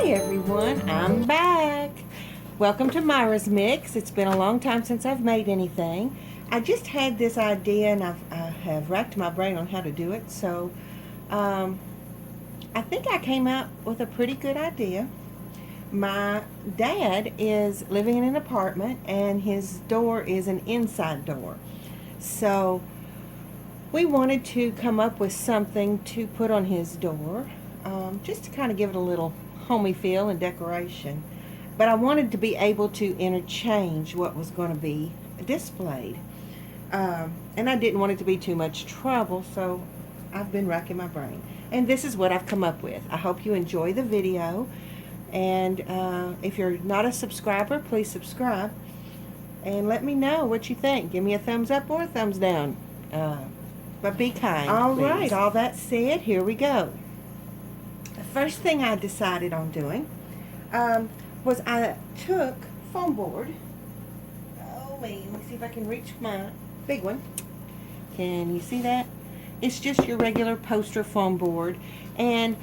Hey everyone, I'm back. Welcome to Myra's Mix. It's been a long time since I've made anything. I just had this idea and I have racked my brain on how to do it. So um, I think I came out with a pretty good idea. My dad is living in an apartment and his door is an inside door. So we wanted to come up with something to put on his door, just to kind of give it a little homey feel and decoration. But I wanted to be able to interchange what was going to be displayed. And I didn't want it to be too much trouble, so I've been racking my brain. And this is what I've come up with. I hope you enjoy the video. And if you're not a subscriber, please subscribe. And let me know what you think. Give me a thumbs up or a thumbs down. But be kind, All please. right, All that said, here we go. The first thing I decided on doing was I took foam board. Oh man, let me see if I can reach my big one. Can you see that? It's just your regular poster foam board. And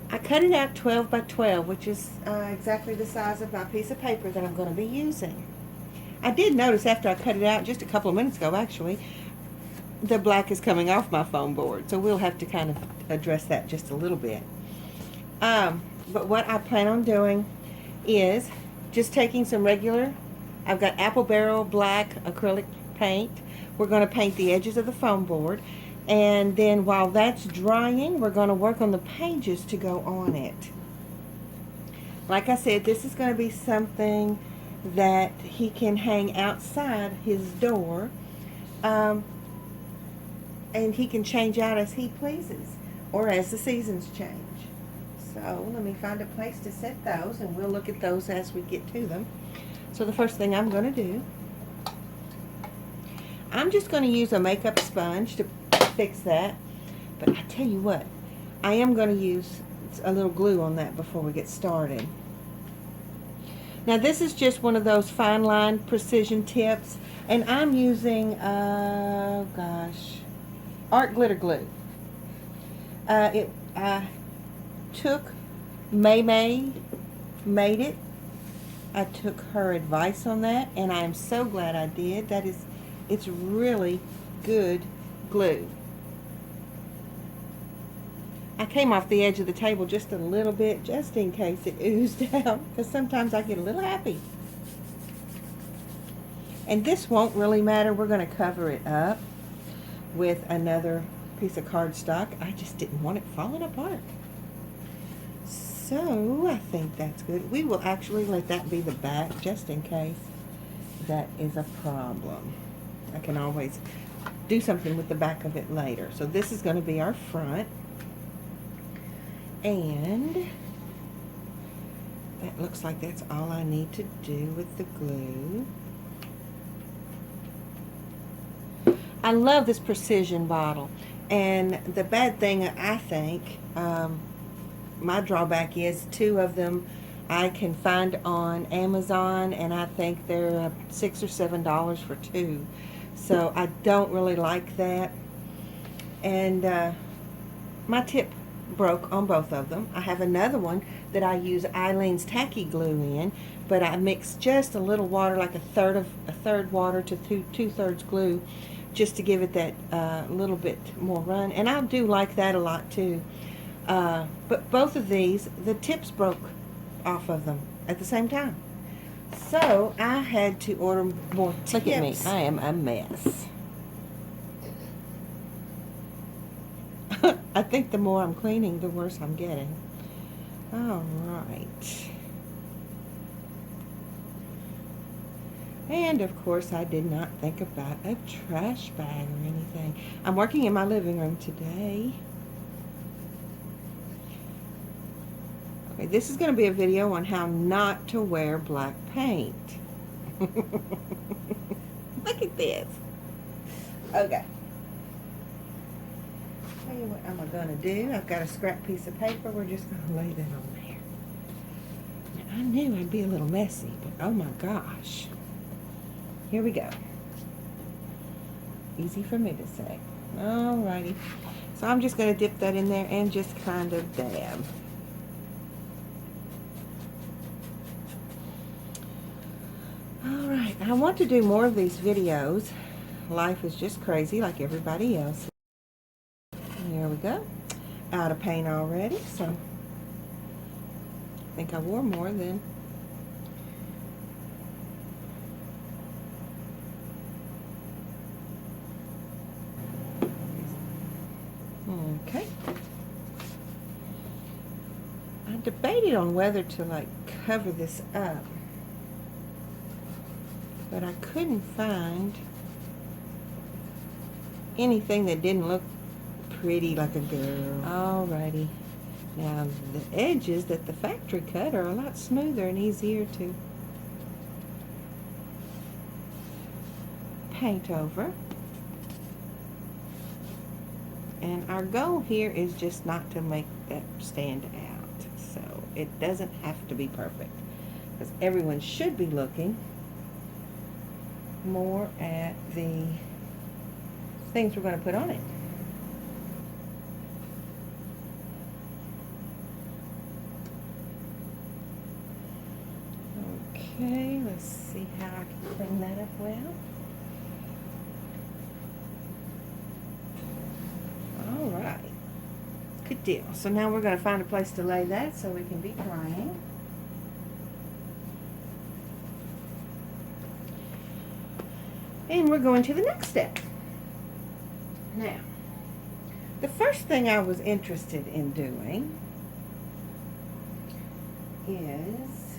I cut it out 12 by 12, which is exactly the size of my piece of paper that I'm going to be using. I did notice after I cut it out just a couple of minutes ago, actually, the black is coming off my foam board, so we'll have to kind of address that just a little bit. But what I plan on doing is just taking some regular, I've got apple barrel black acrylic paint. We're going to paint the edges of the foam board, and then while that's drying, we're going to work on the pages to go on it. Like I said, this is going to be something that he can hang outside his door. And he can change out as he pleases, or as the seasons change. So let me find a place to set those, and we'll look at those as we get to them. So the first thing I'm going to do, I'm just going to use a makeup sponge to fix that. But I tell you what, I am going to use a little glue on that before we get started. Now this is just one of those fine line precision tips, and I'm using, art glitter glue. I took May made it. I took her advice on that, and I am so glad I did. It's really good glue. I came off the edge of the table just a little bit, just in case it oozed out, because sometimes I get a little happy. And this won't really matter. We're going to cover it up with another piece of cardstock. I just didn't want it falling apart. So I think that's good. We will actually let that be the back just in case that is a problem. I can always do something with the back of it later. So this is going to be our front. And that looks like that's all I need to do with the glue. I love this precision bottle, and the bad thing I think, my drawback is 2 of them I can find on Amazon, and I think they're $6 or $7 for 2, so I don't really like that. And my tip broke on both of them. I have another one that I use Eileen's tacky glue in, but I mix just a little water, like a third water to 2/3 glue, just to give it that little bit more run. And I do like that a lot too. But both of these, the tips broke off of them at the same time. So I had to order more tips. Look at me, I am a mess. I think the more I'm cleaning, the worse I'm getting. All right. And of course, I did not think about a trash bag or anything. I'm working in my living room today. Okay, this is going to be a video on how not to wear black paint. Look at this. Okay. Tell you what I'm going to do. I've got a scrap piece of paper. We're just going to lay that on there. Now, I knew I'd be a little messy, but oh my gosh. Here we go. Easy for me to say. Alrighty. So I'm just going to dip that in there and just kind of dab. I want to do more of these videos. Life is just crazy like everybody else. There we go. Out of paint already, so I think I wore more than. Okay. I debated on whether to like cover this up, but I couldn't find anything that didn't look pretty like a girl. Alrighty. Now the edges that the factory cut are a lot smoother and easier to paint over. And our goal here is just not to make that stand out. So it doesn't have to be perfect, because everyone should be looking more at the things we're going to put on it. Okay, let's see how I can clean that up well. All right, good deal. So now we're going to find a place to lay that so we can be drying. And we're going to the next step. Now, the first thing I was interested in doing is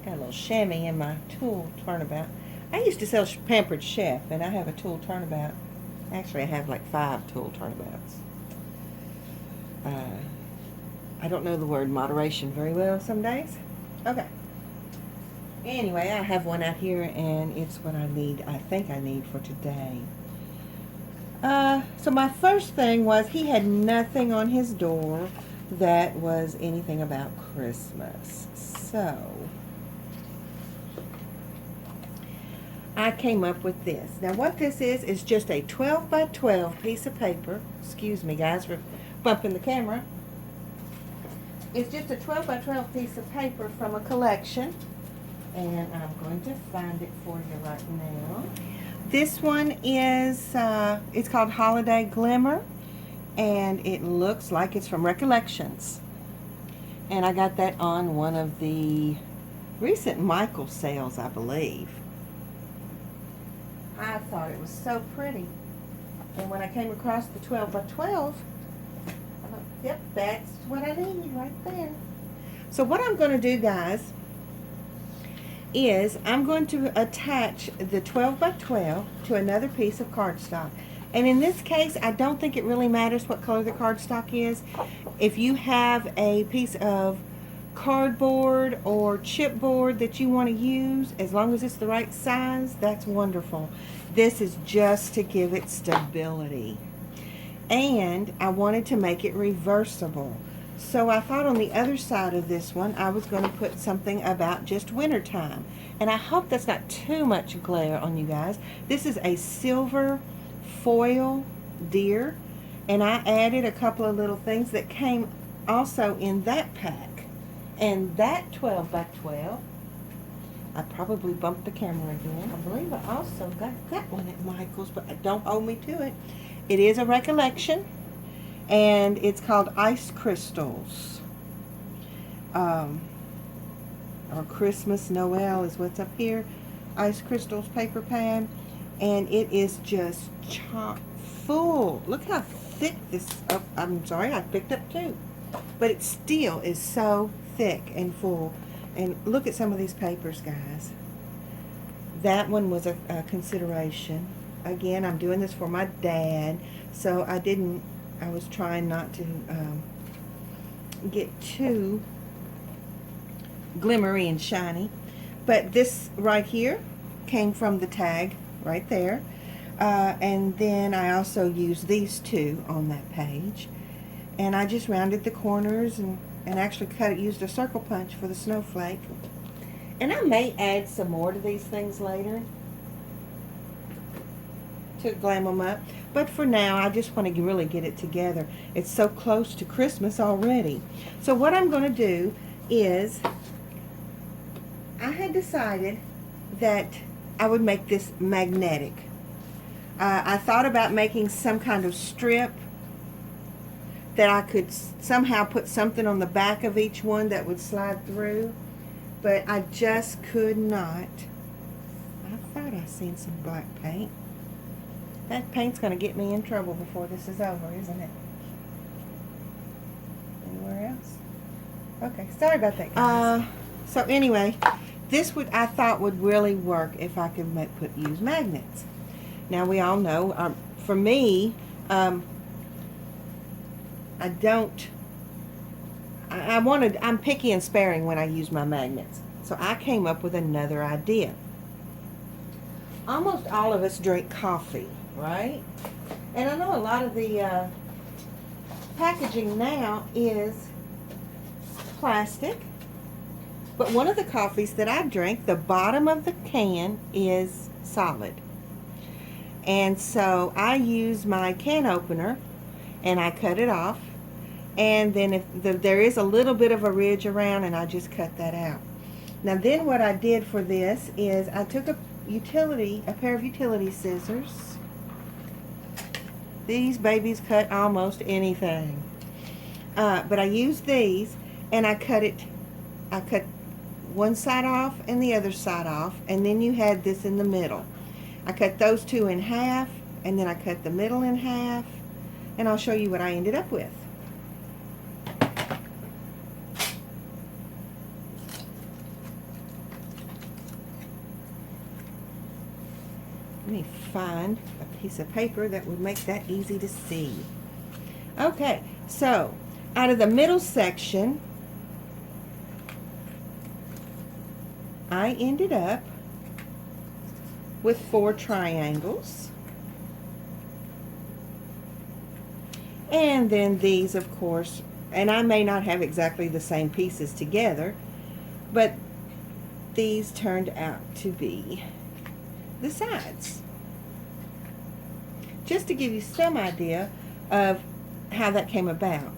got a little chamois in my tool turnabout. I used to sell Pampered Chef, and I have a tool turnabout. Actually, I have like 5 tool turnabouts. I don't know the word moderation very well some days. Okay. Anyway, I have one out here, and it's what I need. I think I need for today. So my first thing was he had nothing on his door that was anything about Christmas. So I came up with this. Now what this is just a 12 by 12 piece of paper. Excuse me guys for bumping the camera. It's just a 12 by 12 piece of paper from a collection. And I'm going to find it for you right now. This one is, it's called Holiday Glimmer. And it looks like it's from Recollections. And I got that on one of the recent Michael sales, I believe. I thought it was so pretty. And when I came across the 12 by 12, I thought, yep, that's what I need right there. So what I'm going to do, guys, is I'm going to attach the 12 by 12 to another piece of cardstock. And in this case, I don't think it really matters what color the cardstock is. If you have a piece of cardboard or chipboard that you want to use, as long as it's the right size, that's wonderful. This is just to give it stability. And I wanted to make it reversible. So I thought on the other side of this one, I was going to put something about just wintertime. And I hope that's not too much glare on you guys. This is a silver foil deer. And I added a couple of little things that came also in that pack. And that 12 by 12, I probably bumped the camera again. I believe I also got that one at Michael's, but don't hold me to it. It is a Recollection, and it's called Ice Crystals. Or Christmas Noel is what's up here. Ice Crystals paper pad, and it is just chock full. Look how thick this, oh, I'm sorry, I picked up 2. But it still is so thick and full. And look at some of these papers, guys. That one was a consideration. Again, I'm doing this for my dad, so I was trying not to get too glimmery and shiny. But this right here came from the tag right there. And then I also used these 2 on that page. And I just rounded the corners and actually used a circle punch for the snowflake. And I may add some more to these things later to glam them up. But for now, I just want to really get it together. It's so close to Christmas already. So what I'm going to do is, I had decided that I would make this magnetic. I thought about making some kind of strip that I could somehow put something on the back of each one that would slide through, but I just could not. I thought I seen some black paint. That paint's going to get me in trouble before this is over, isn't it? Anywhere else? Okay, sorry about that, guys. So anyway, this I thought would really work if I could use magnets. Now we all know, for me, I'm picky and sparing when I use my magnets. So I came up with another idea. Almost all of us drink coffee, right? And I know a lot of the packaging now is plastic. But one of the coffees that I drink, the bottom of the can is solid. And so I use my can opener and I cut it off. And then if there is a little bit of a ridge around, and I just cut that out. Now then what I did for this is I took a pair of utility scissors. These babies cut almost anything. But I used these and I cut one side off and the other side off, and then you had this in the middle. I cut those two in half, and then I cut the middle in half, and I'll show you what I ended up with. Let me find a piece of paper that would make that easy to see. Okay, so out of the middle section, I ended up with 4 triangles. And then these, of course, and I may not have exactly the same pieces together, but these turned out to be the sides. Just to give you some idea of how that came about.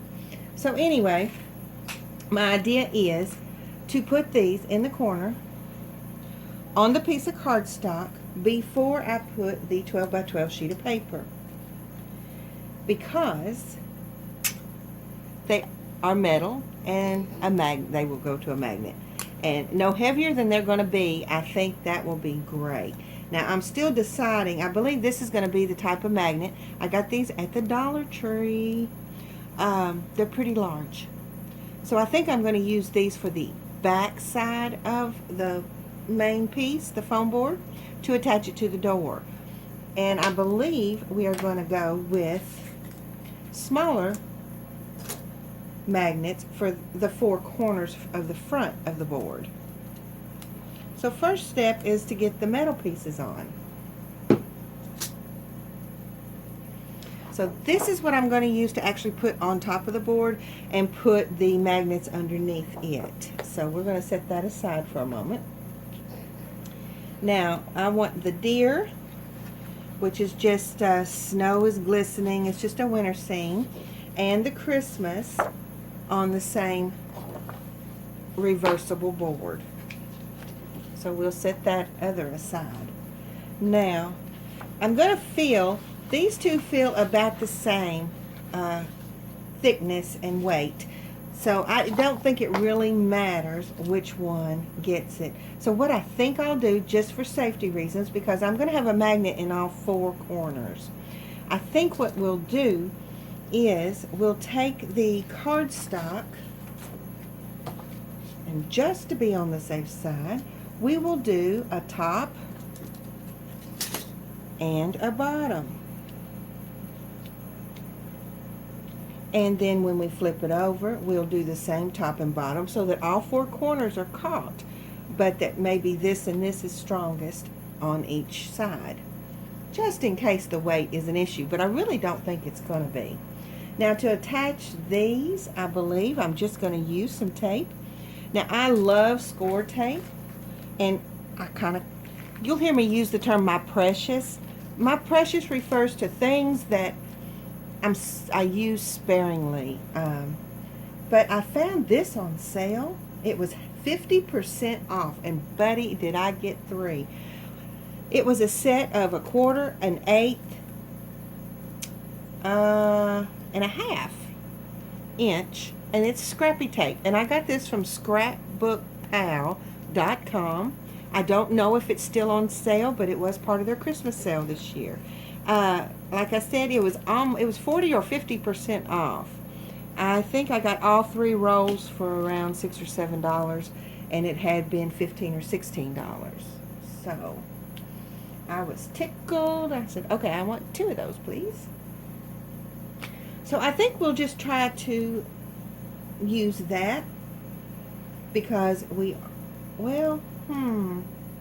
So anyway, my idea is to put these in the corner on the piece of cardstock before I put the 12 by 12 sheet of paper, because they are metal and they will go to a magnet, and no heavier than they're going to be. I think that will be great. Now I'm still deciding. I believe this is going to be the type of magnet. I got these at the Dollar Tree. They're pretty large, so I think I'm going to use these for the back side of the main piece, the foam board, to attach it to the door. And I believe we are going to go with smaller magnets for the 4 corners of the front of the board. So first step is to get the metal pieces on. So this is what I'm going to use to actually put on top of the board and put the magnets underneath it. So we're going to set that aside for a moment. Now I want the deer, which is just snow is glistening. It's just a winter scene, and the Christmas on the same reversible board. So we'll set that other aside. Now I'm going to feel, these two feel about the same thickness and weight. So I don't think it really matters which one gets it. So what I think I'll do, just for safety reasons, because I'm going to have a magnet in all 4 corners, I think what we'll do is we'll take the cardstock, and just to be on the safe side, we will do a top and a bottom. And then when we flip it over, we'll do the same top and bottom so that all 4 corners are caught, but that maybe this and this is strongest on each side, just in case the weight is an issue, but I really don't think it's going to be. Now to attach these, I believe I'm just going to use some tape. Now I love score tape, and you'll hear me use the term my precious, my precious refers to things that I use sparingly. But I found this on sale. It was 50% off, and buddy, did I get 3. It was a set of a 1/4, an 1/8, and a 1/2 inch, and it's scrappy tape. And I got this from scrapbookpal.com. I don't know if it's still on sale, but it was part of their Christmas sale this year. Like I said, it was 40 or 50% off. I think I got all 3 rolls for around $6 or $7, and it had been $15 or $16. So I was tickled. I said, okay, I want 2 of those, please. So I think we'll just try to use that because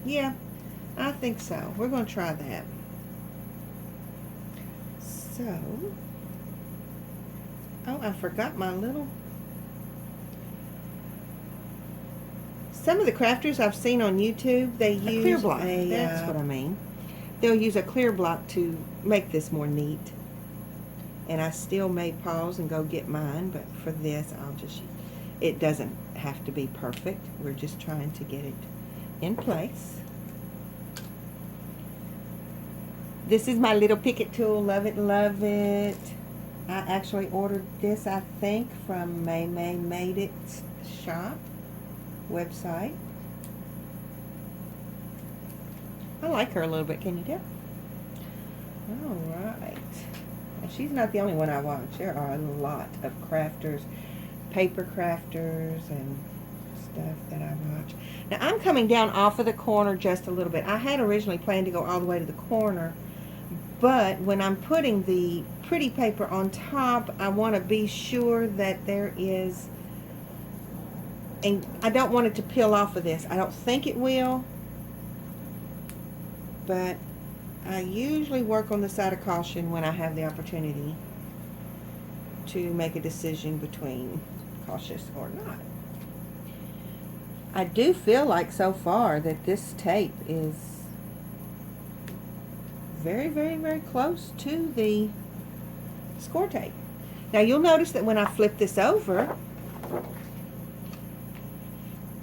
yeah, I think so. We're going to try that. So, oh, I forgot my little... Some of the crafters I've seen on YouTube, they use a clear block. That's what I mean. They'll use a clear block to make this more neat. And I still may pause and go get mine, but for this, it doesn't have to be perfect. We're just trying to get it in place. This is my little Picket tool. Love it, love it. I actually ordered this, I think, from May Made It shop website. I like her a little bit, can you tell? Alright. And she's not the only one I watch. There are a lot of crafters, paper crafters, and stuff that I watch. Now, I'm coming down off of the corner just a little bit. I had originally planned to go all the way to the corner, but when I'm putting the pretty paper on top, I want to be sure that there is, and I don't want it to peel off of this. I don't think it will, but I usually work on the side of caution when I have the opportunity to make a decision between cautious or not. I do feel like so far that this tape is very, very, very close to the score tape. Now you'll notice that when I flip this over,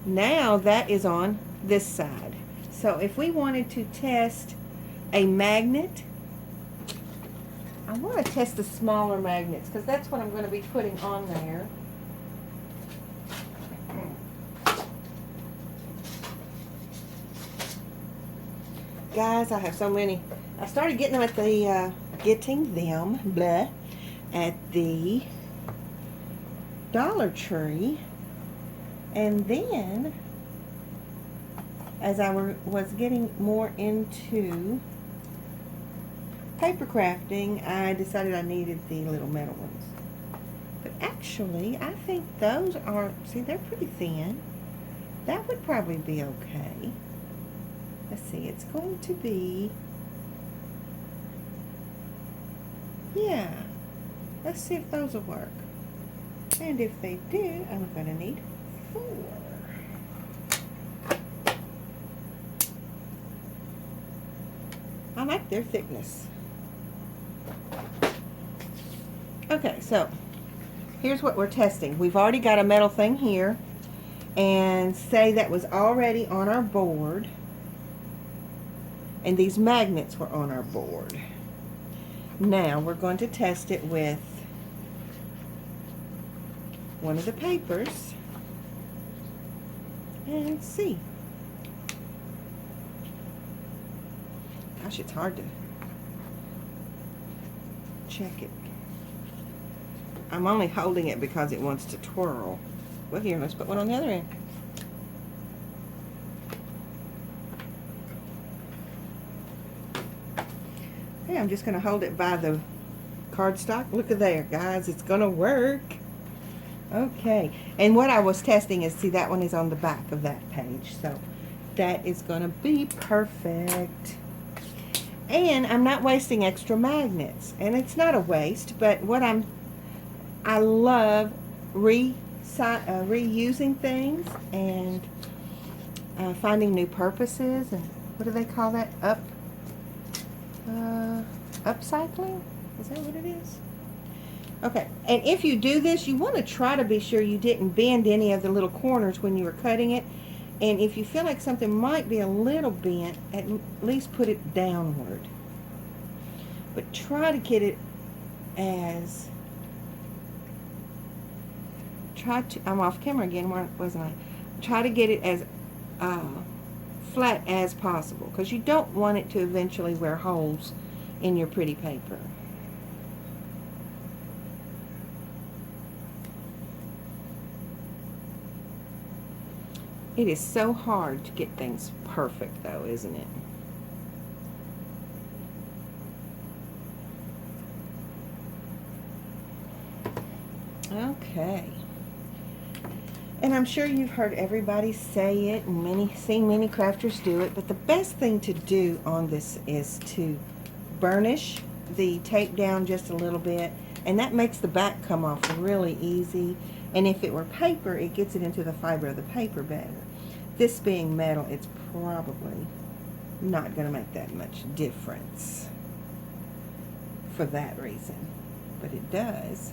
now that is on this side. So if we wanted to test a magnet, I want to test the smaller magnets because that's what I'm going to be putting on there. Guys, I have so many. I started getting them at the at the Dollar Tree, and then as I was getting more into paper crafting, I decided I needed the little metal ones. But actually, I think those are, see, they're pretty thin. That would probably be okay. Let's see, it's going to be, yeah, let's see if those will work. And if they do, I'm going to need 4. I like their thickness. Okay, so here's what we're testing. We've already got a metal thing here, and say that was already on our board, and these magnets were on our board. Now we're going to test it with one of the papers and see. Gosh, it's hard to check it. I'm only holding it because it wants to twirl. Well, here, let's put one on the other end. Okay, I'm just going to hold it by the cardstock. Look at there, guys. It's going to work. Okay. And what I was testing is, see, that one is on the back of that page. So that is going to be perfect. And I'm not wasting extra magnets. And it's not a waste, but what I love reusing things and finding new purposes. And what do they call that? upcycling. Is that what it is? Okay, and if you do this, you want to try to be sure you didn't bend any of the little corners when you were cutting it. And if you feel like something might be a little bent, at least put it downward. But try to get it as, I'm off camera again, wasn't I? Try to get it as flat as possible, because you don't want it to eventually wear holes in your pretty paper. It is so hard to get things perfect though, isn't it? Okay. And I'm sure you've heard everybody say it and seen many crafters do it, but the best thing to do on this is to burnish the tape down just a little bit, and that makes the back come off really easy. And if it were paper, it gets it into the fiber of the paper better. This being metal, it's probably not going to make that much difference for that reason, but it does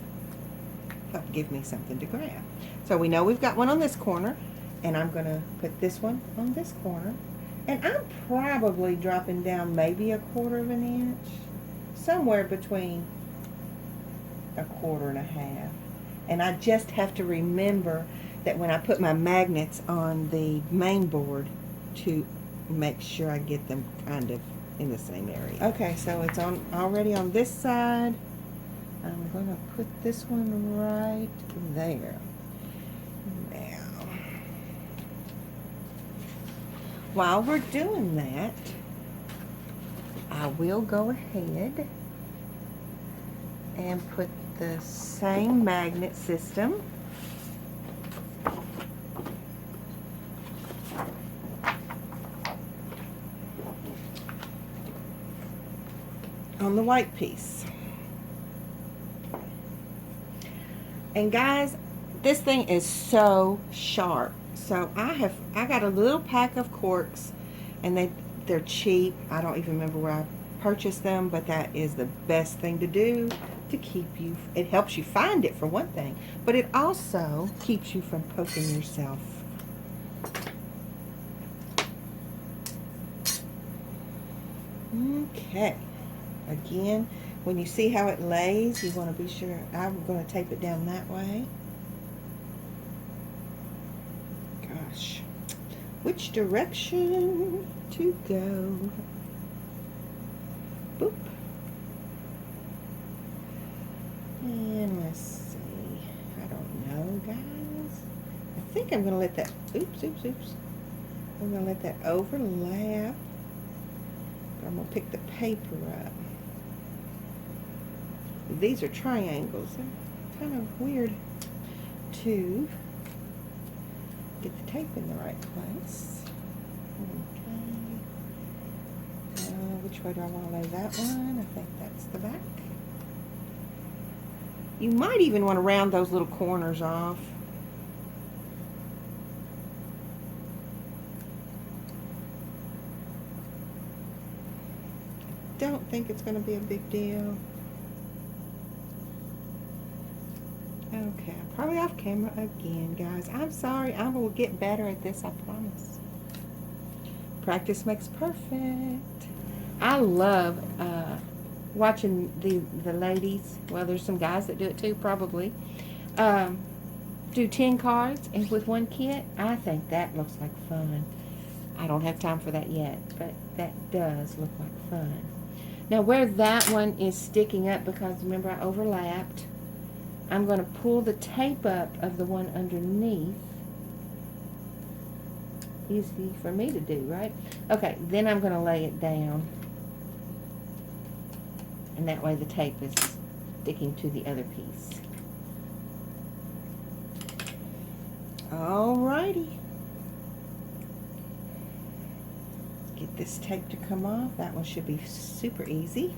help give me something to grab. So we know we've got one on this corner, and I'm going to put this one on this corner, and I'm probably dropping down maybe 1/4 inch, somewhere between 1/4 and 1/2. And I just have to remember that when I put my magnets on the main board to make sure I get them kind of in the same area. Okay, so it's already on this side. I'm going to put this one right there. Now, while we're doing that, I will go ahead and put the same magnet system on the white piece. And guys, this thing is so sharp. So I got a little pack of corks, and they're cheap. I don't even remember where I purchased them, but that is the best thing to do to keep you. It helps you find it for one thing, but it also keeps you from poking yourself. Okay. Again, when you see how it lays, you want to be sure. I'm going to tape it down that way. Gosh, which direction to go? Boop. And let's see. I don't know, guys. I think I'm going to let that, oops. I'm going to let that overlap. I'm going to pick the paper up. These are triangles. They're kind of weird to get the tape in the right place. Okay. Which way do I want to lay that one? I think that's the back. You might even want to round those little corners off. I don't think it's going to be a big deal. Okay, I'm probably off camera again, guys. I'm sorry. I will get better at this, I promise. Practice makes perfect. I love watching the ladies, well, there's some guys that do it too, probably, do 10 cards and with one kit. I think that looks like fun. I don't have time for that yet, but that does look like fun. Now, where that one is sticking up, because remember I overlapped, I'm going to pull the tape up of the one underneath. Easy for me to do, right? Okay, then I'm going to lay it down. And that way the tape is sticking to the other piece. Alrighty. Get this tape to come off. That one should be super easy.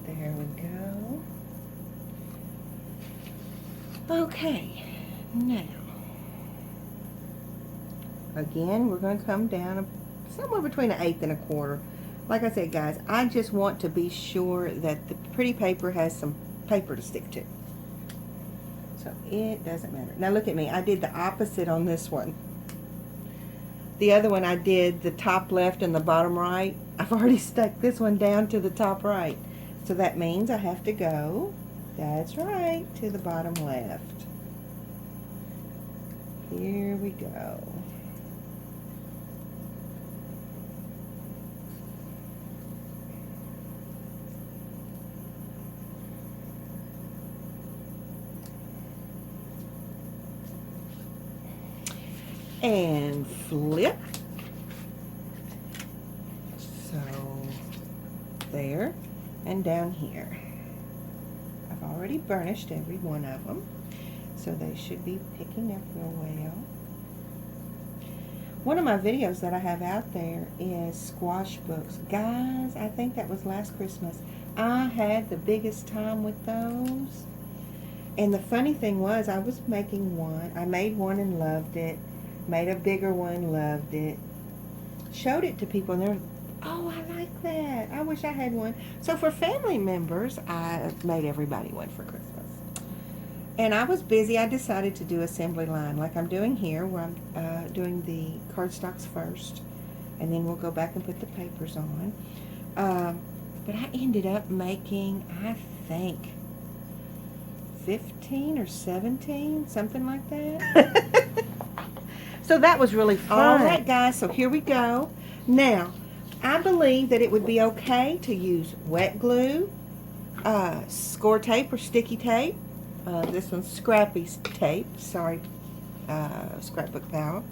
There we go. Okay, now Again, we're going to come down somewhere between an eighth and a quarter. Like I said, guys, I just want to be sure that the pretty paper has some paper to stick to. So it doesn't matter. Now look at me. I did the opposite on this one. The other one I did the top left and the bottom right. I've already stuck this one down to the top right. So that means I have to go, that's right, to the bottom left. Here we go. And flip. So there and down here. I've already burnished every one of them, so they should be picking up real well. One of my videos that I have out there is squash books. Guys, I think that was last Christmas. I had the biggest time with those. And the funny thing was, I was making one. I made one and loved it. Made a bigger one, loved it. Showed it to people and they're, oh, I like that. I wish I had one. So for family members, I made everybody one for Christmas. And I was busy. I decided to do assembly line like I'm doing here, where I'm doing the cardstocks first. And then we'll go back and put the papers on. But I ended up making, I think, 15 or 17, something like that. So that was really fun. All right, guys, so here we go. Now, I believe that it would be okay to use wet glue, score tape or sticky tape. This one's scrappy tape. Sorry, Scrapbook Pal.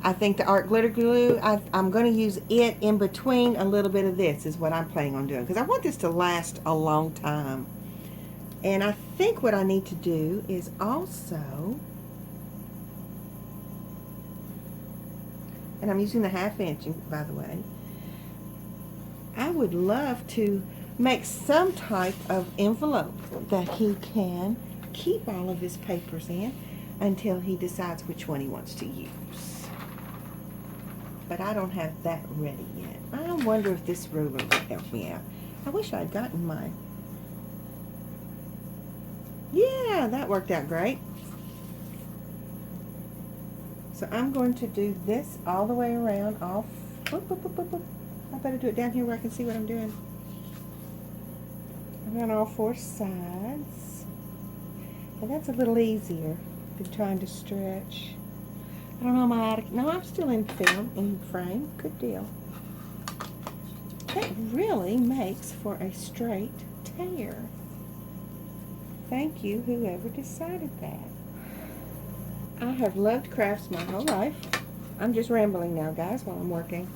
I think the art glitter glue, I'm going to use it in between a little bit of this is what I'm planning on doing. Because I want this to last a long time. And I think what I need to do is also... And I'm using the 1/2 inch, by the way. I would love to make some type of envelope that he can keep all of his papers in until he decides which one he wants to use. But I don't have that ready yet. I wonder if this ruler would help me out. I wish I'd gotten mine. Yeah, that worked out great. So I'm going to do this all the way around, I better do it down here where I can see what I'm doing. Around all 4 sides. And that's a little easier than trying to stretch. I don't know, no, I'm still in film, in frame. Good deal. That really makes for a straight tear. Thank you, whoever decided that. I have loved crafts my whole life. I'm just rambling now, guys, while I'm working.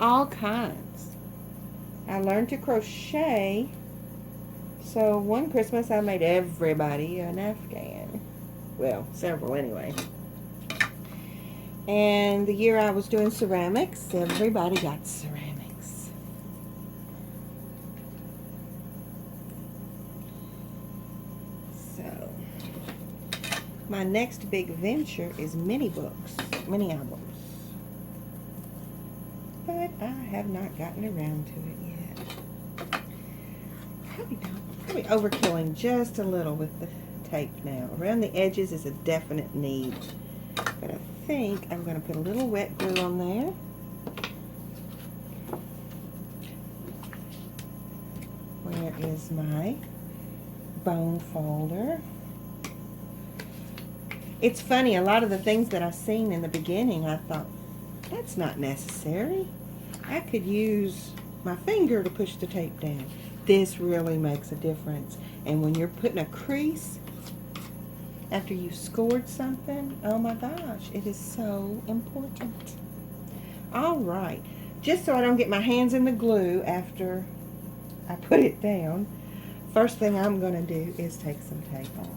All kinds. I learned to crochet. So one Christmas I made everybody an Afghan. Well, several anyway. And the year I was doing ceramics, everybody got ceramics. So, my next big venture is mini books, mini albums. But I have not gotten around to it yet. Probably overkilling just a little with the tape now. Around the edges is a definite need. But I think I'm going to put a little wet glue on there. Where is my bone folder? It's funny, a lot of the things that I've seen in the beginning, I thought, that's not necessary. I could use my finger to push the tape down. This really makes a difference. And when you're putting a crease after you've scored something, oh my gosh, it is so important. All right, just so I don't get my hands in the glue after I put it down, first thing I'm going to do is take some tape off.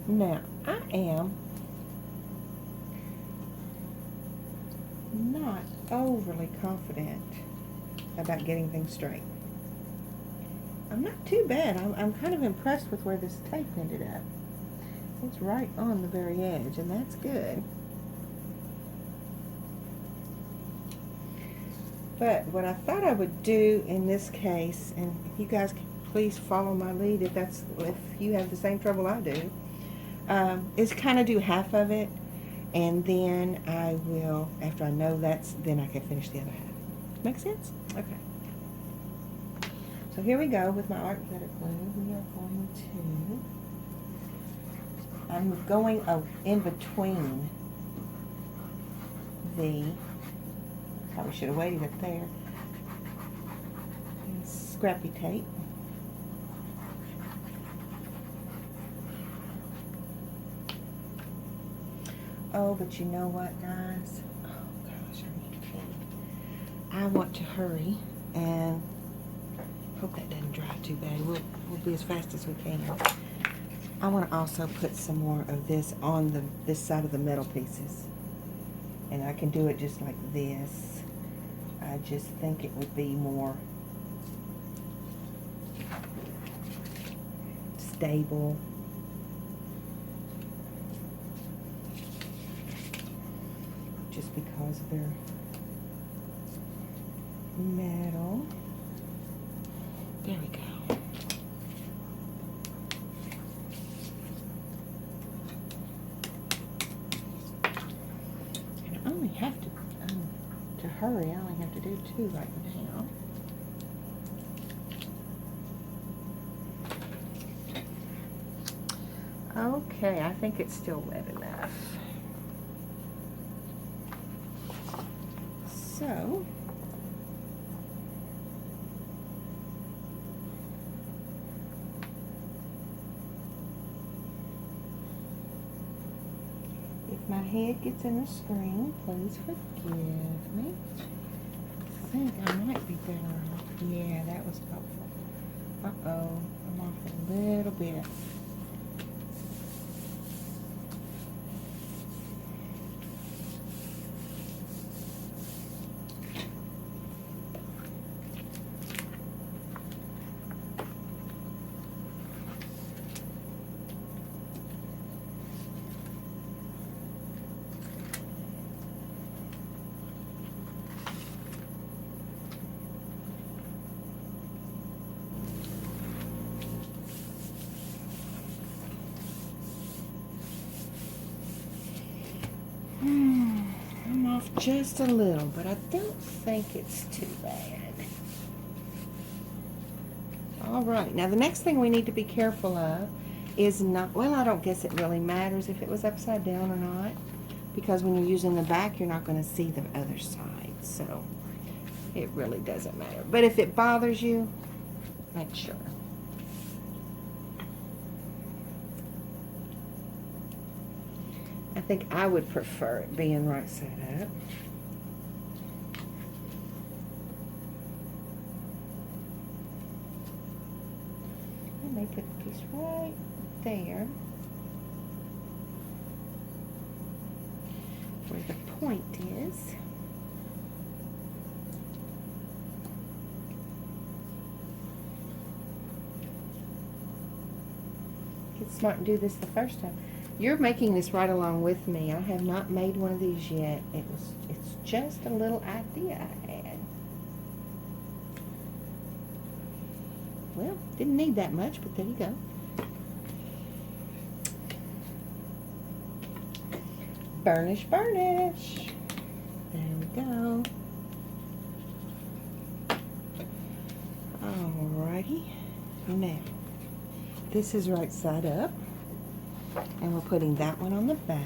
Now, I am not overly confident about getting things straight. I'm not too bad. I'm kind of impressed with where this tape ended up. It's right on the very edge, and that's good. But what I thought I would do in this case, and if you guys can please follow my lead if you have the same trouble I do, is kind of do half of it, and then I will, after I know then I can finish the other half. Make sense? Okay. So here we go with my art glitter glue. We are going to, I'm going in between probably should have waited up there, scrappy tape. Oh, but you know what, guys? Oh, gosh, I need to pee. I want to hurry, and hope that doesn't dry too bad. We'll be as fast as we can. I want to also put some more of this on this side of the metal pieces. And I can do it just like this. I just think it would be more stable. Just because they're metal. There we go. And I only have to hurry, I only have to do 2 right now. Okay, I think it's still wet enough. So, if my head gets in the screen, please forgive me. I think I might be better off. Yeah, that was helpful. Uh-oh, I'm off a little bit. I'm off just a little, but I don't think it's too bad. All right, now the next thing we need to be careful of is not, well, I don't guess it really matters if it was upside down or not, because when you're using the back, you're not going to see the other side, so it really doesn't matter. But if it bothers you, make sure. I think I would prefer it being right side up. I may put the piece right there where the point is. Get smart and do this the first time. You're making this right along with me. I have not made one of these yet. It's just a little idea I had. Well, didn't need that much, but there you go. Burnish, burnish. There we go. Alrighty. Now, this is right side up. And we're putting that one on the back.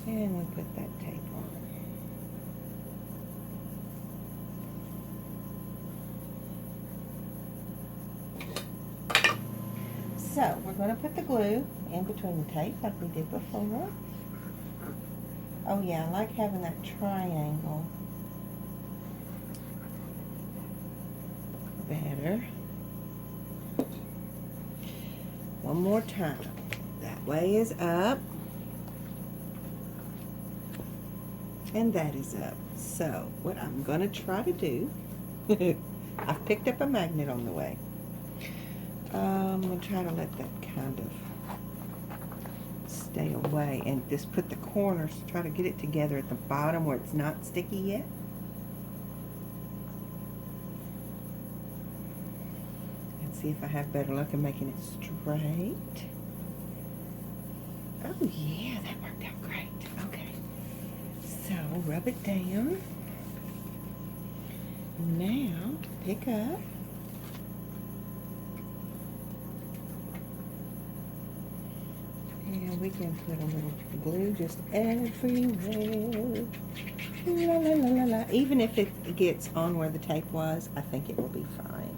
And we put that tape on. So, we're going to put the glue in between the tape like we did before. Oh yeah, I like having that triangle better. One more time. That way is up. and that is up. So what I'm going to try to do, I've picked up a magnet on the way. I'm going to try to let that kind of stay away and just put the corners, try to get it together at the bottom where it's not sticky yet. And see if I have better luck in making it straight. Oh yeah, that worked out great. Okay, so rub it down. Now pick up. And we can put a little glue just everywhere. La, la, la, la, la. Even if it gets on where the tape was, I think it will be fine.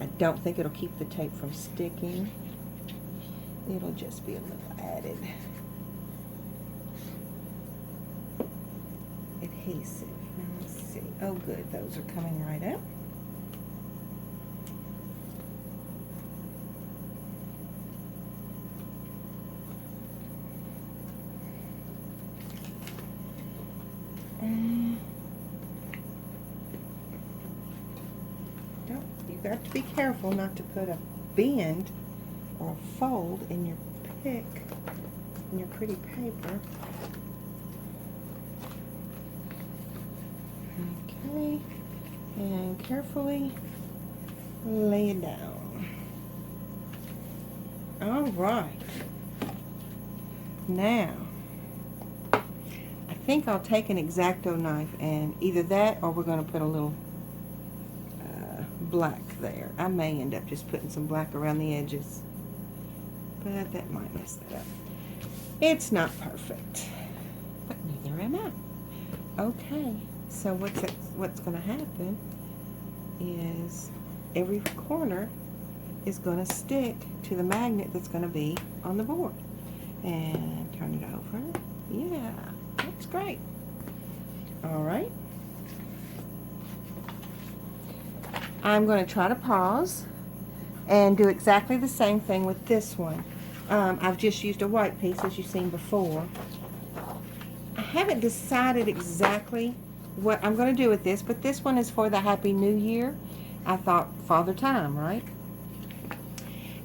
I don't think it'll keep the tape from sticking. It'll just be a little added adhesive. Now let's see. Oh good, those are coming right up. You have to be careful not to put a bend or a fold in your pick, in your pretty paper. Okay, and carefully lay it down. All right. Now, I think I'll take an X-Acto knife and either that or we're going to put a little black there. I may end up just putting some black around the edges, but that might mess that up. It's not perfect, but neither am I. Okay, so what's going to happen is every corner is going to stick to the magnet that's going to be on the board. And turn it over. Yeah, that's great. All right. I'm going to try to pause and do exactly the same thing with this one. I've just used a white piece as you've seen before. I haven't decided exactly what I'm going to do with this, but this one is for the Happy New Year. I thought Father Time, right?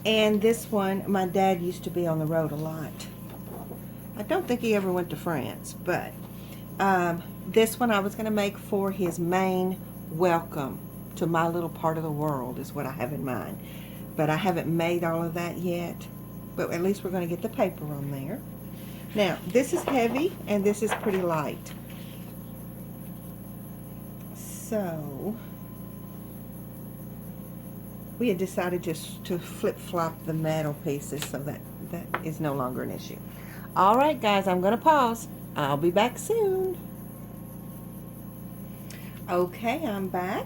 And this one, my dad used to be on the road a lot. I don't think he ever went to France, but this one I was going to make for his main welcome to my little part of the world is what I have in mind. But I haven't made all of that yet. But at least we're going to get the paper on there. Now, this is heavy and this is pretty light. So, we had decided just to flip-flop the metal pieces so that is no longer an issue. Alright guys, I'm going to pause. I'll be back soon. Okay, I'm back.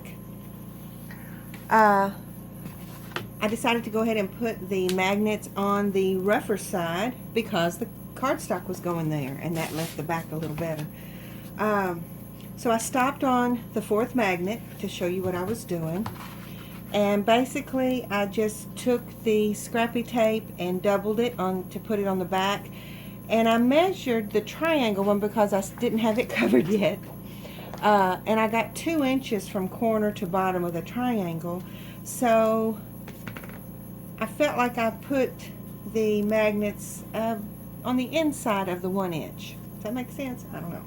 I decided to go ahead and put the magnets on the rougher side because the cardstock was going there and that left the back a little better. So I stopped on the fourth magnet to show you what I was doing, and basically I just took the scrappy tape and doubled it on to put it on the back, and I measured the triangle one because I didn't have it covered yet. And I got 2 inches from corner to bottom of the triangle, so I felt like I put the magnets on the inside of the 1 inch. Does that make sense? I don't know.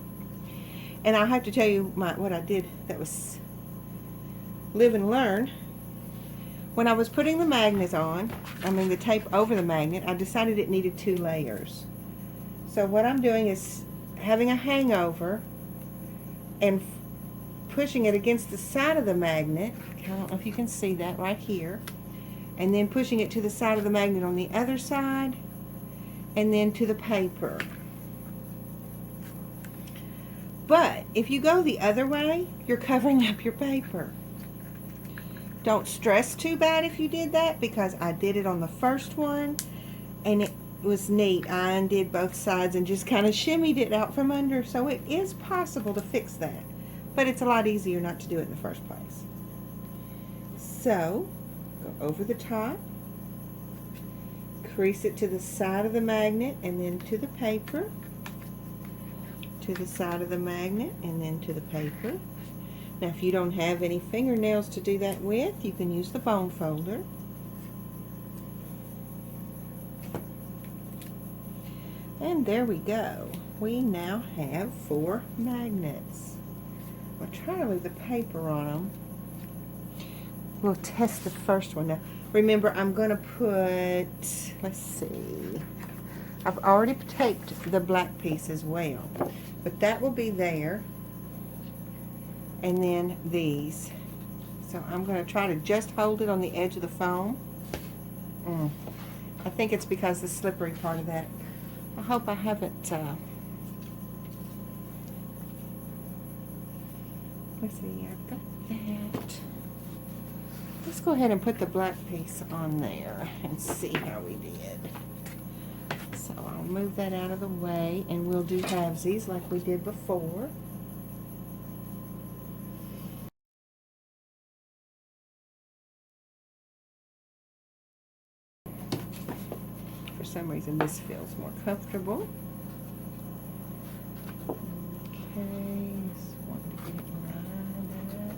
And I'll have to tell you what I did that was live and learn. When I was putting the magnet on, the tape over the magnet, I decided it needed 2 layers. So what I'm doing is having a hangover and pushing it against the side of the magnet. I don't know if you can see that right here. And then pushing it to the side of the magnet on the other side, and then to the paper. But if you go the other way, you're covering up your paper. Don't stress too bad if you did that, because I did it on the first one and it was neat. I undid both sides and just kind of shimmied it out from under, so it is possible to fix that, but it's a lot easier not to do it in the first place. So go over the top, crease it to the side of the magnet and then to the paper, to the side of the magnet and then to the paper. Now if you don't have any fingernails to do that with, you can use the bone folder. And there we go. We now have 4 magnets. I'll try to leave the paper on them. We'll test the first one. Now, remember, I'm going to put, let's see, I've already taped the black piece as well, but that will be there, and then these. So I'm going to try to just hold it on the edge of the foam. I think it's because the slippery part of that. I hope I haven't, let's see, I've got that. Let's go ahead and put the black piece on there and see how we did. So I'll move that out of the way and we'll do halvesies like we did before. For some reason this feels more comfortable. Okay, just wanted to get it lined up.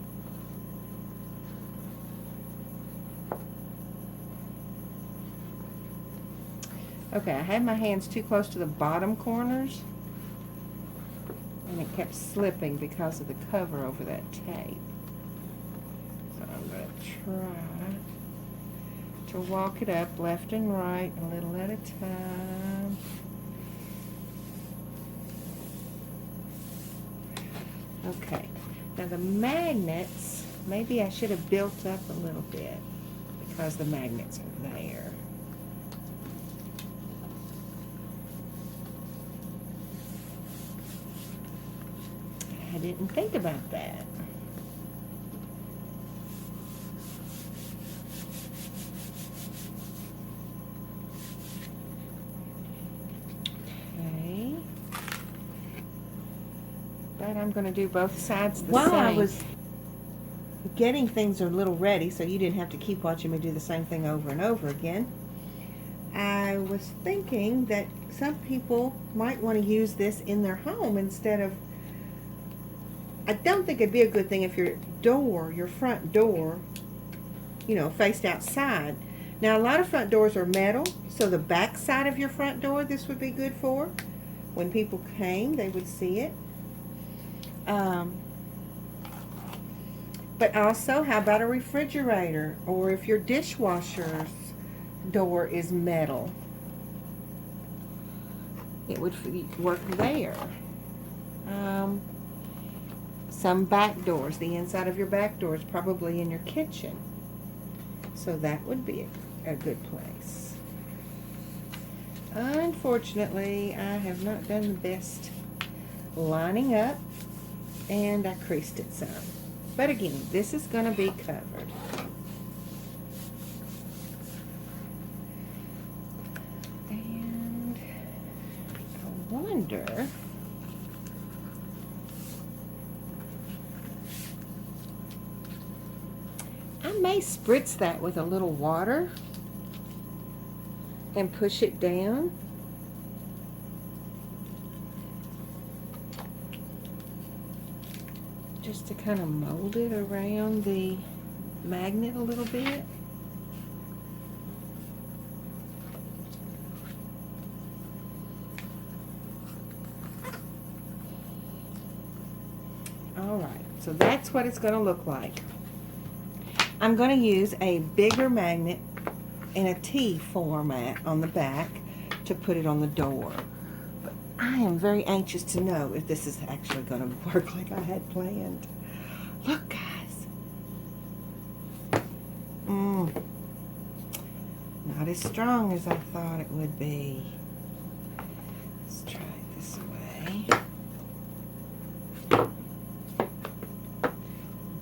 Okay, I had my hands too close to the bottom corners and it kept slipping because of the cover over that tape. So I'm going to try to walk it up left and right a little at a time. Okay, now the magnets, maybe I should have built up a little bit because the magnets are there. I didn't think about that. Okay. But I'm going to do both sides the same. While I was getting things a little ready, so you didn't have to keep watching me do the same thing over and over again, I was thinking that some people might want to use this in their home instead of, I don't think it'd be a good thing if your door, your front door, you know, faced outside. Now a lot of front doors are metal, so the back side of your front door this would be good for. When people came, they would see it. But also, how about a refrigerator, or if your dishwasher's door is metal, it would work there. Some back doors, the inside of your back door is probably in your kitchen, so that would be a good place. Unfortunately, I have not done the best lining up, and I creased it some. But again, this is going to be covered. And I wonder, I may spritz that with a little water and push it down. Just to kind of mold it around the magnet a little bit. Alright, so that's what it's going to look like. I'm going to use a bigger magnet in a T format on the back to put it on the door. But I am very anxious to know if this is actually going to work like I had planned. Look, guys. Not as strong as I thought it would be. Let's try it this way.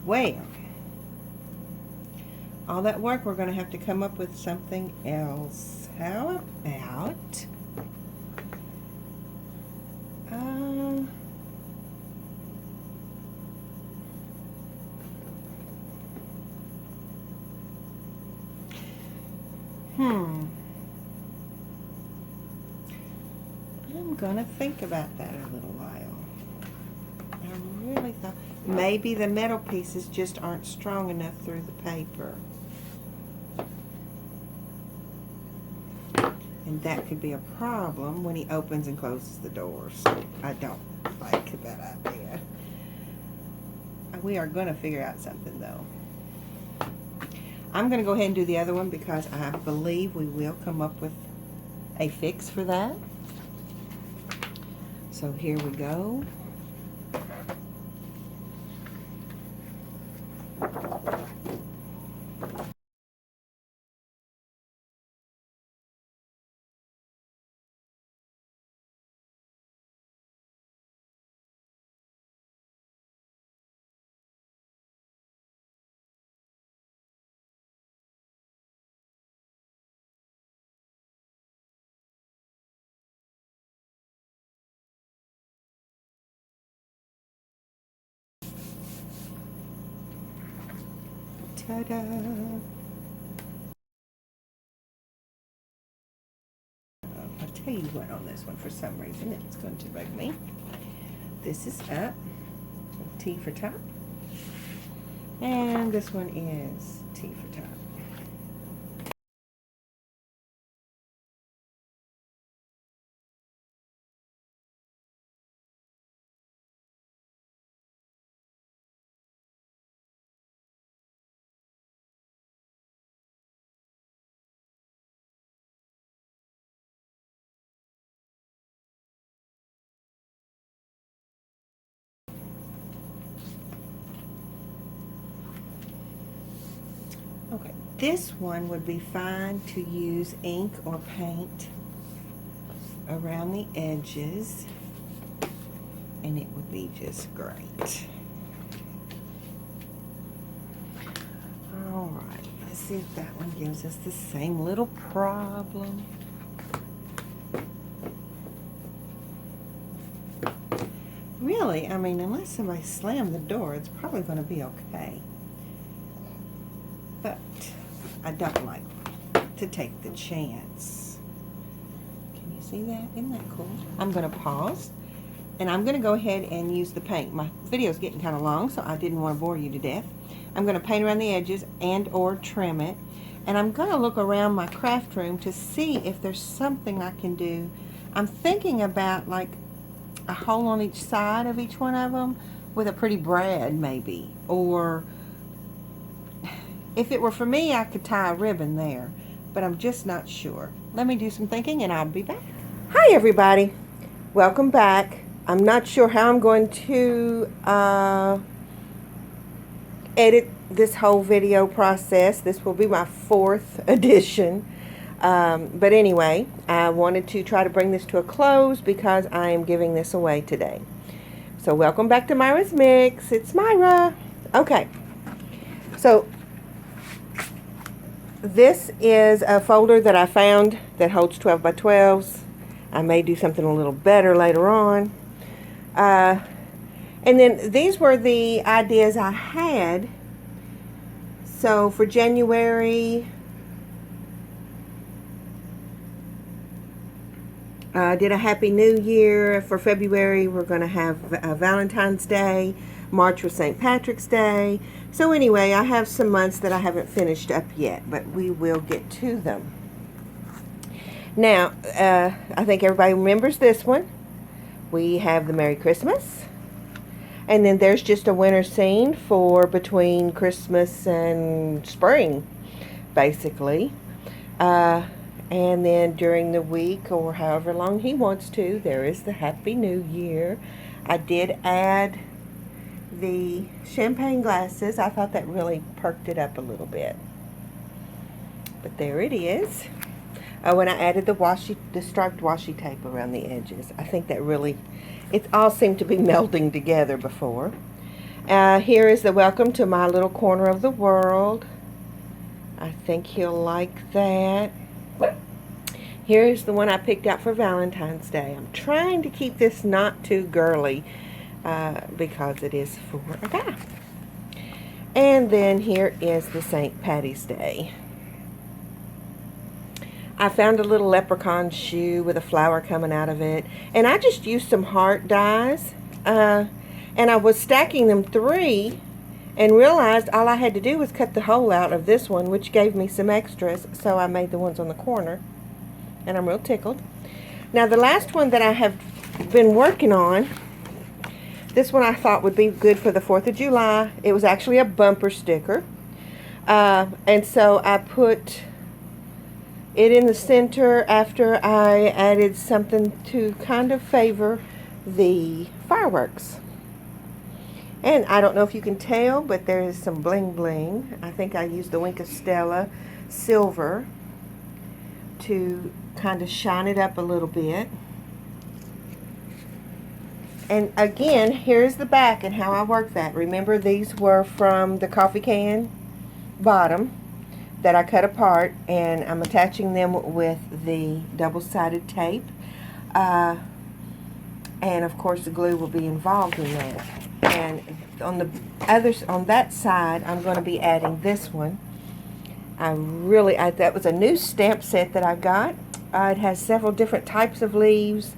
Well, all that work, we're going to have to come up with something else. How about I'm gonna think about that a little while. I really thought maybe the metal pieces just aren't strong enough through the paper. And that could be a problem when he opens and closes the doors. I don't like that idea. We are going to figure out something though. I'm going to go ahead and do the other one because I believe we will come up with a fix for that. So here we go. Ta-da! I'll tell you what on this one for some reason it's going to bug me. This is up, T for top, and this one is T for top. Okay, this one would be fine to use ink or paint around the edges, and it would be just great. All right, let's see if that one gives us the same little problem. Really, I mean, unless somebody slammed the door, it's probably going to be okay. But I don't like to take the chance. Can you see that? Isn't that cool? I'm going to pause, and I'm going to go ahead and use the paint. My video's getting kind of long, so I didn't want to bore you to death. I'm going to paint around the edges and or trim it. And I'm going to look around my craft room to see if there's something I can do. I'm thinking about like a hole on each side of each one of them with a pretty brad maybe, or if it were for me I could tie a ribbon there, but I'm just not sure. Let me do some thinking and I'll be back. Hi everybody, welcome back. I'm not sure how I'm going to edit this whole video process. This will be my 4th edition. But anyway, I wanted to try to bring this to a close because I am giving this away today. So welcome back to Myra's Mix. It's Myra. Okay. So this is a folder that I found that holds 12 by 12s. I may do something a little better later on. And then these were the ideas I had. So for January, did a Happy New Year. For February, we're going to have Valentine's Day. March was St. Patrick's Day. So anyway, I have some months that I haven't finished up yet, but we will get to them. Now, I think everybody remembers this one. We have the Merry Christmas. And then there's just a winter scene for between Christmas and spring, basically. And then during the week, or however long he wants to, there is the Happy New Year. I did add the champagne glasses. I thought that really perked it up a little bit. But there it is. Oh, and I added the striped washi tape around the edges. I think that really, it all seemed to be melding together before. Here is the welcome to my little corner of the world. I think he'll like that. Here's the one I picked out for Valentine's Day. I'm trying to keep this not too girly because it is for a guy. And then here is the St. Patty's Day. I found a little leprechaun shoe with a flower coming out of it. And I just used some heart dies. And I was stacking them 3 and realized all I had to do was cut the hole out of this one, which gave me some extras. So I made the ones on the corner. And I'm real tickled. Now the last one that I have been working on, this one I thought would be good for the 4th of July. It was actually a bumper sticker. And so I put it in the center after I added something to kind of favor the fireworks. And I don't know if you can tell, but there is some bling bling. I think I used the Wink of Stella silver to kind of shine it up a little bit. And again, here's the back and how I work that. Remember, these were from the coffee can bottom that I cut apart, and I'm attaching them with the double-sided tape. And of course the glue will be involved in that. And on that side, I'm going to be adding this one. That was a new stamp set that I got. It has several different types of leaves,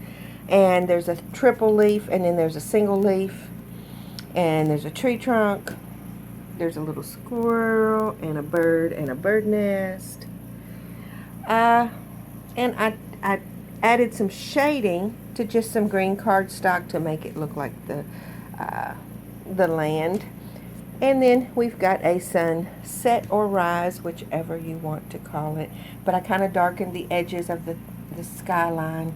and there's a triple leaf, and then there's a single leaf, and there's a tree trunk. There's a little squirrel and a bird nest. And I added some shading to just some green cardstock to make it look like the land. And then we've got a sunset or rise, whichever you want to call it. But I kind of darkened the edges of the skyline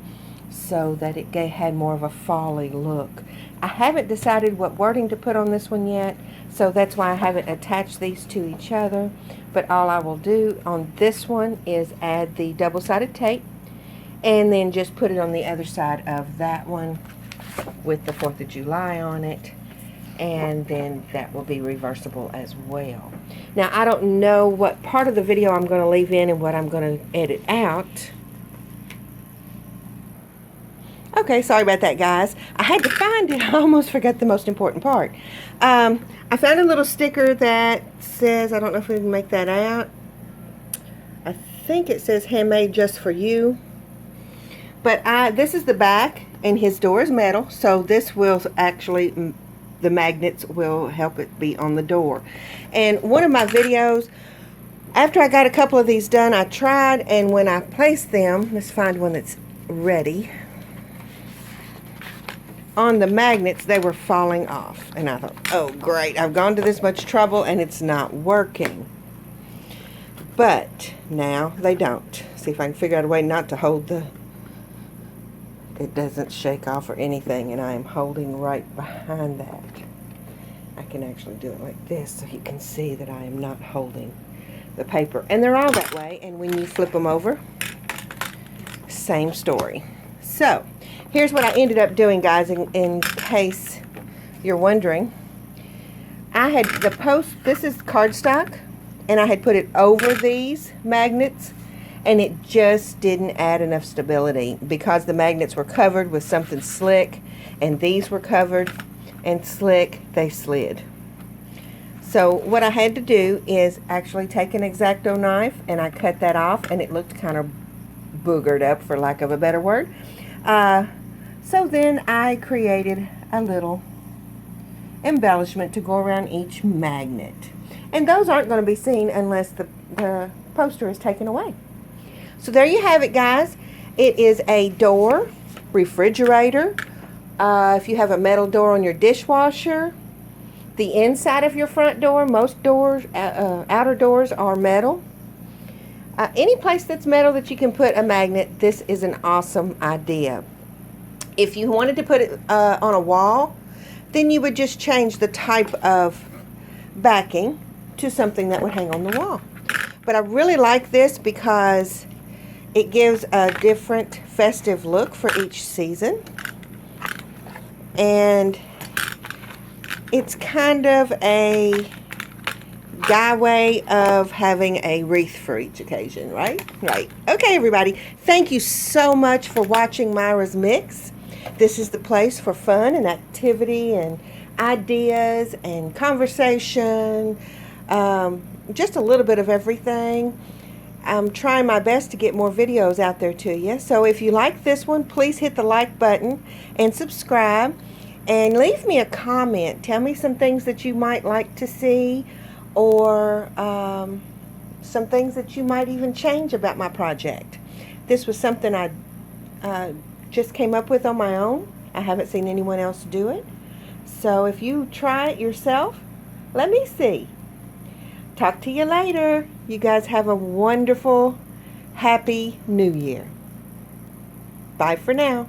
so that it had more of a fall-y look. I haven't decided what wording to put on this one yet, so that's why I haven't attached these to each other. But all I will do on this one is add the double-sided tape and then just put it on the other side of that one with the 4th of July on it. And then that will be reversible as well. Now, I don't know what part of the video I'm going to leave in and what I'm going to edit out. Okay, sorry about that, guys. I had to find it. I almost forgot the most important part. I found a little sticker that says, I don't know if we can make that out. I think it says handmade just for you. But this is the back, and his door is metal, so this will actually, the magnets will help it be on the door. And one of my videos, after I got a couple of these done, I tried, and when I placed them, let's find one that's ready, on the magnets, they were falling off. And I thought, oh great, I've gone to this much trouble and it's not working. But now they don't. See if I can figure out a way not to hold it doesn't shake off or anything, and I am holding right behind that. I can actually do it like this so you can see that I am not holding the paper. And they're all that way, and when you flip them over, same story. So, here's what I ended up doing, guys, in case you're wondering. I had this is cardstock, and I had put it over these magnets, and it just didn't add enough stability because the magnets were covered with something slick, and these were covered and slick, they slid. So what I had to do is actually take an X-Acto knife, and I cut that off, and it looked kind of boogered up, for lack of a better word. So then I created a little embellishment to go around each magnet. And those aren't going to be seen unless the poster is taken away. So there you have it, guys. It is a door, refrigerator. If you have a metal door on your dishwasher, the inside of your front door, most doors, outer doors are metal. Any place that's metal that you can put a magnet, this is an awesome idea. If you wanted to put it on a wall, then you would just change the type of backing to something that would hang on the wall. But I really like this because it gives a different festive look for each season. And it's kind of a guy way of having a wreath for each occasion, right? Right. Okay, everybody. Thank you so much for watching Myra's Mix. This is the place for fun and activity and ideas and conversation. Just a little bit of everything. I'm trying my best to get more videos out there to you. So if you like this one, please hit the like button and subscribe. And leave me a comment. Tell me some things that you might like to see, or some things that you might even change about my project. This was something I just came up with on my own. I haven't seen anyone else do it. So if you try it yourself, let me see. Talk to you later. You guys have a wonderful, happy New Year. Bye for now.